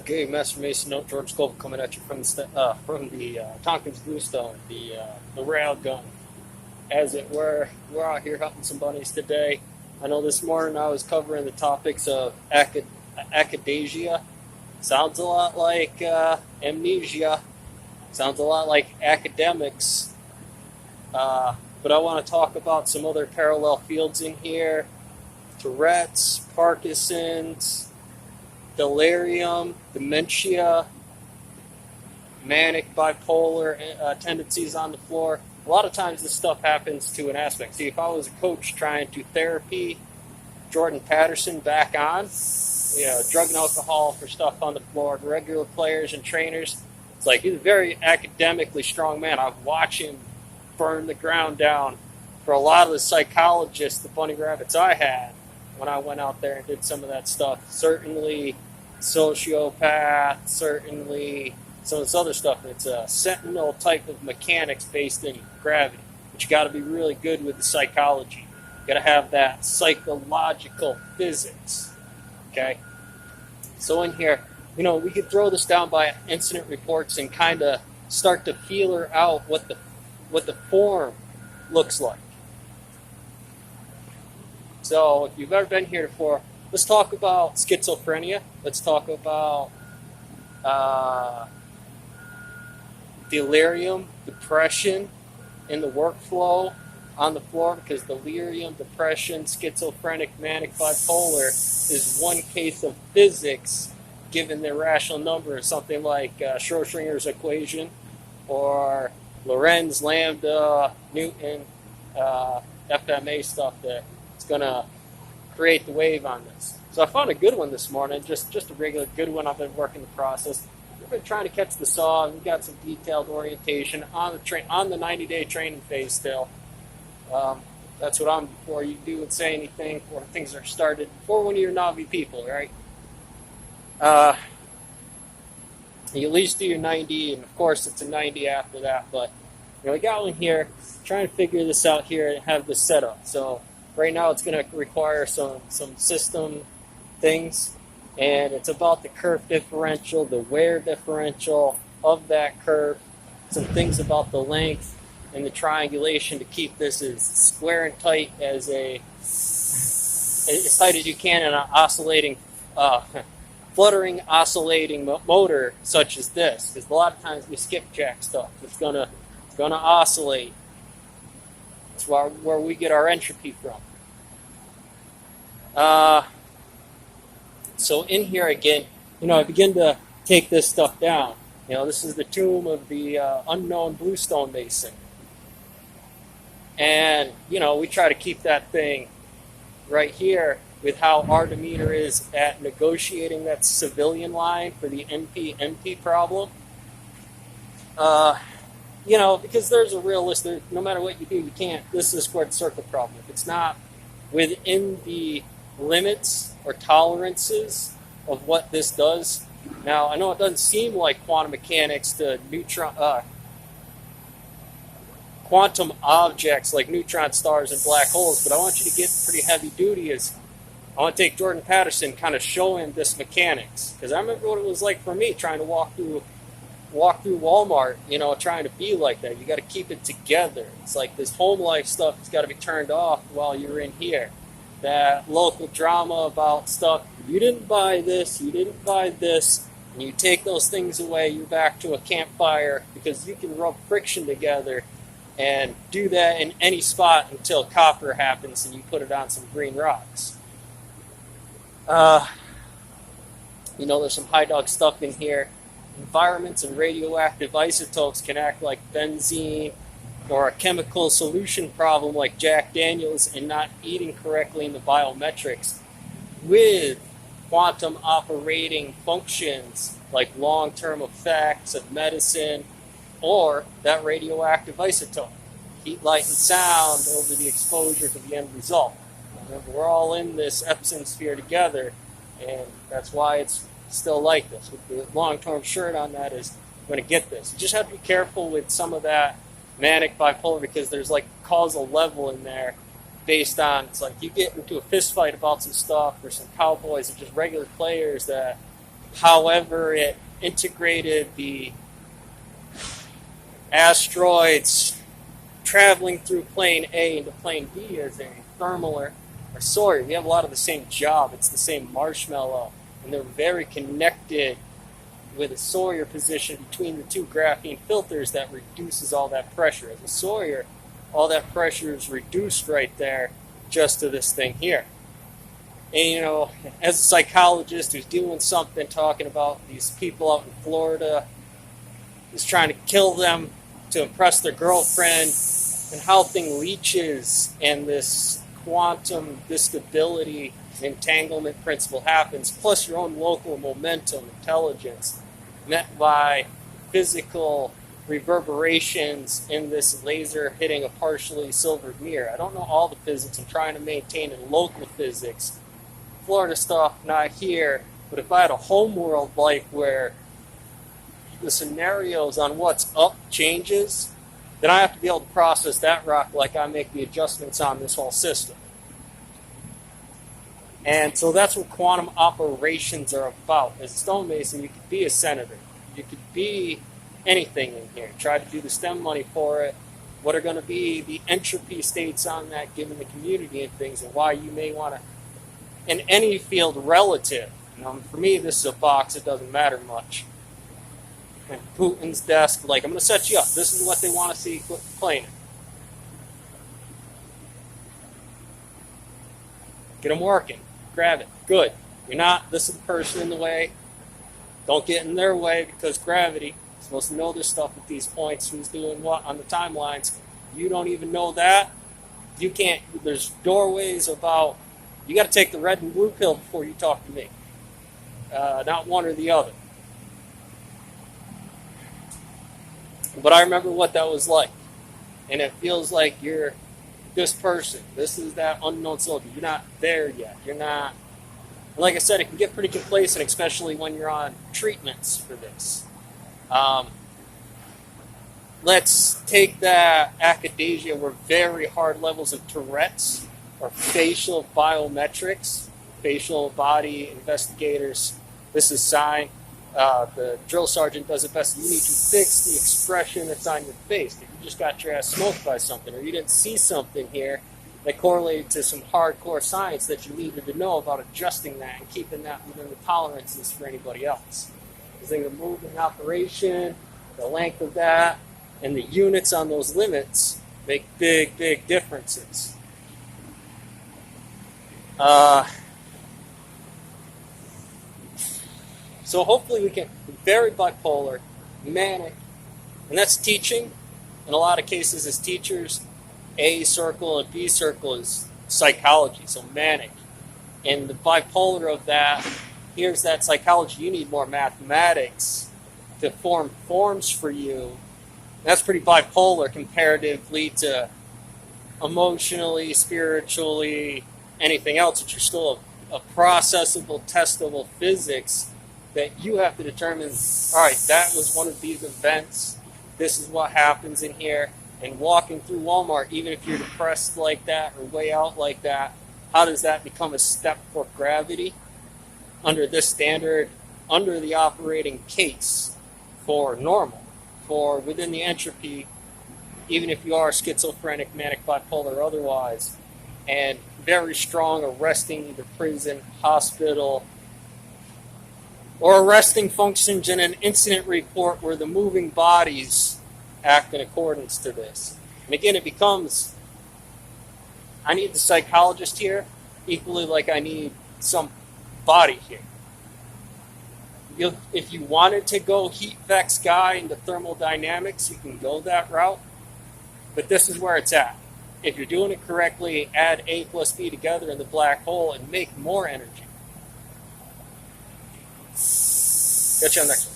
Okay, Master Mason, Note George Scoville coming at you from the Tompkins Bluestone, the rail gun, as it were. We're out here hunting some bunnies today. I know this morning I was covering the topics of akadaysha. Sounds a lot like amnesia. Sounds a lot like academics. But I want to talk about some other parallel fields in here. Tourette's, Parkinson's, delirium, dementia, manic bipolar tendencies on the floor. A lot of times this stuff happens to an aspect. See, if I was a coach trying to therapy Jordan Patterson back on, drug and alcohol for stuff on the floor, regular players and trainers, it's like he's a very academically strong man. I've watched him burn the ground down for a lot of the psychologists, the bunny rabbits I had when I went out there and did some of that stuff. Certainly sociopath, certainly some of this other stuff. It's a sentinel type of mechanics based in gravity. But you got to be really good with the psychology. You got to have that psychological physics. Okay? So in here, we could throw this down by incident reports and kind of start to feeler out what the form looks like. So if you've ever been here before, let's talk about schizophrenia. Let's talk about delirium, depression in the workflow on the floor, because delirium, depression, schizophrenic, manic, bipolar is one case of physics given the irrational number, something like Schrodinger's equation or Lorentz, lambda, Newton, FMA stuff that it's going to create the wave on this. So I found a good one this morning, just a regular good one. I've been working the process. We've been trying to catch the saw. We've got some detailed orientation on the 90-day training phase still. That's what I'm before you do and say anything, before things are started, before one of your Navi people, right? You at least do your 90, and of course it's a 90 after that. But we got one here, trying to figure this out here and have this set up. So right now it's going to require some system things, and it's about the curve differential, the wear differential of that curve, some things about the length and the triangulation to keep this as square and tight as tight as you can in an oscillating, fluttering, oscillating motor such as this. Because a lot of times we skipjack stuff. It's gonna oscillate. That's where we get our entropy from. So in here again, I begin to take this stuff down. This is the tomb of the unknown bluestone mason. And, we try to keep that thing right here with how our demeanor is at negotiating that civilian line for the NP-MP problem. Because there's a realist, no matter what you do, you can't, this is a squared circle problem. If it's not within the limits or tolerances of what this does. Now, I know it doesn't seem like quantum mechanics to quantum objects like neutron stars and black holes, but I want you to get pretty heavy duty. I want to take Jordan Patterson, kind of show him this mechanics, because I remember what it was like for me trying to walk through Walmart, trying to be like that. You got to keep it together. It's like this home life stuff has got to be turned off while you're in here. That local drama about stuff, you didn't buy this, and you take those things away, you're back to a campfire, because you can rub friction together and do that in any spot until copper happens and you put it on some green rocks. There's some high dog stuff in here. Environments and radioactive isotopes can act like benzene or a chemical solution problem like Jack Daniels and not eating correctly in the biometrics with quantum operating functions like long-term effects of medicine or that radioactive isotope. Heat, light, and sound over the exposure to the end result. Remember, we're all in this Epson sphere together, and that's why it's still like this. With the long-term shirt on that is going to get this. You just have to be careful with some of that manic bipolar, because there's like causal level in there based on, it's like you get into a fist fight about some stuff or some cowboys or just regular players that However, it integrated the asteroids traveling through plane A into plane B as a thermal or Sawyer. We have a lot of the same job. It's the same marshmallow, and they're very connected with a Sawyer position between the two graphene filters that reduces all that pressure. As a Sawyer, all that pressure is reduced right there just to this thing here. And as a psychologist who's doing something, talking about these people out in Florida who's trying to kill them to impress their girlfriend, and how thing leaches and this quantum distability entanglement principle happens, plus your own local momentum intelligence met by physical reverberations in this laser hitting a partially silvered mirror. I don't know all the physics. I'm trying to maintain in local physics. Florida stuff, not here. But if I had a home world life where the scenarios on what's up changes, then I have to be able to process that rock like I make the adjustments on this whole system. And so that's what quantum operations are about. As a stonemason, you could be a senator. You could be anything in here. Try to do the STEM money for it. What are going to be the entropy states on that given the community and things, and why you may want to, in any field relative. For me, this is a box. It doesn't matter much. And Putin's desk, I'm going to set you up. This is what they want to see. Quit complaining. Get them working. Grab it. Good. You're not. This is the person in the way. Don't get in their way because gravity. You're supposed to know this stuff at these points. Who's doing what on the timelines. You don't even know that. You can't. There's doorways about. You got to take the red and blue pill before you talk to me. Not one or the other. But I remember what that was like. And it feels like you're this person. This is that unknown soldier. You're not there yet. You're not. And like I said, it can get pretty complacent, especially when you're on treatments for this. Let's take that akadaysha where very hard levels of Tourette's or facial biometrics, facial body investigators. This is sign. The drill sergeant does it best. You need to fix the expression that's on your face. If you just got your ass smoked by something, or you didn't see something here that correlated to some hardcore science that you needed to know about adjusting that and keeping that within the tolerances for anybody else. Because the moving operation, the length of that, and the units on those limits make big, big differences. So hopefully we can be very bipolar, manic, and that's teaching. In a lot of cases as teachers, A circle and B circle is psychology, so manic. And the bipolar of that, here's that psychology. You need more mathematics to form forms for you. And that's pretty bipolar comparatively to emotionally, spiritually, anything else, which are still a processable, testable physics that you have to determine, all right, that was one of these events. This is what happens in here. And walking through Walmart, even if you're depressed like that or way out like that, how does that become a step for gravity under this standard, under the operating case for normal, for within the entropy, even if you are schizophrenic, manic, bipolar, or otherwise, and very strong arresting either prison, hospital, or arresting functions in an incident report where the moving bodies act in accordance to this. And again, it becomes, I need the psychologist here equally like I need some body here. If you wanted to go heat vex guy into thermodynamics, you can go that route. But this is where it's at. If you're doing it correctly, add A plus B together in the black hole and make more energy. Catch you on the next one.